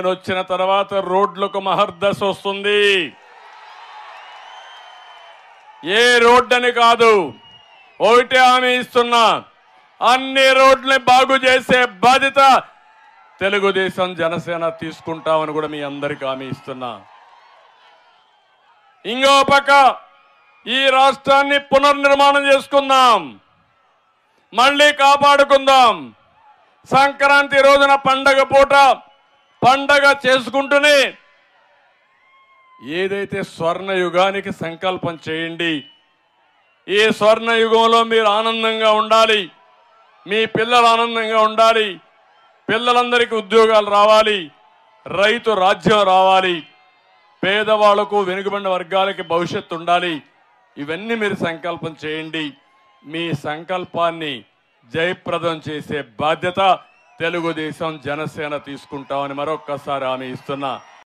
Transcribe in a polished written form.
నేను వచ్చిన తర్వాత రోడ్లకు మహర్దశ వస్తుంది. ఏ రోడ్డని కాదు, ఒకటే హామీ ఇస్తున్నా, అన్ని రోడ్లని బాగు చేసే బాధ్యత తెలుగుదేశం జనసేన తీసుకుంటామని కూడా మీ అందరికీ హామీ ఇస్తున్నా. ఇంకో పక్క ఈ రాష్ట్రాన్ని పునర్నిర్మాణం చేసుకుందాం, మళ్ళీ కాపాడుకుందాం. సంక్రాంతి రోజున పండగ పూట పండగ చేసుకుంటూనే ఏదైతే స్వర్ణ యుగానికి సంకల్పం చేయండి. ఈ స్వర్ణ యుగంలో మీరు ఆనందంగా ఉండాలి, మీ పిల్లలు ఆనందంగా ఉండాలి, పిల్లలందరికీ ఉద్యోగాలు రావాలి, రైతు రాజ్యం రావాలి, పేదవాళ్లకు వెనుకబడిన వర్గాలకి భవిష్యత్తు ఉండాలి. ఇవన్నీ మీరు సంకల్పం చేయండి. మీ సంకల్పాన్ని జయప్రదం చేసే బాధ్యత తెలుగుదేశం జనసేన తీసుకుంటామని మరొక్కసారి హామీ ఇస్తున్నా.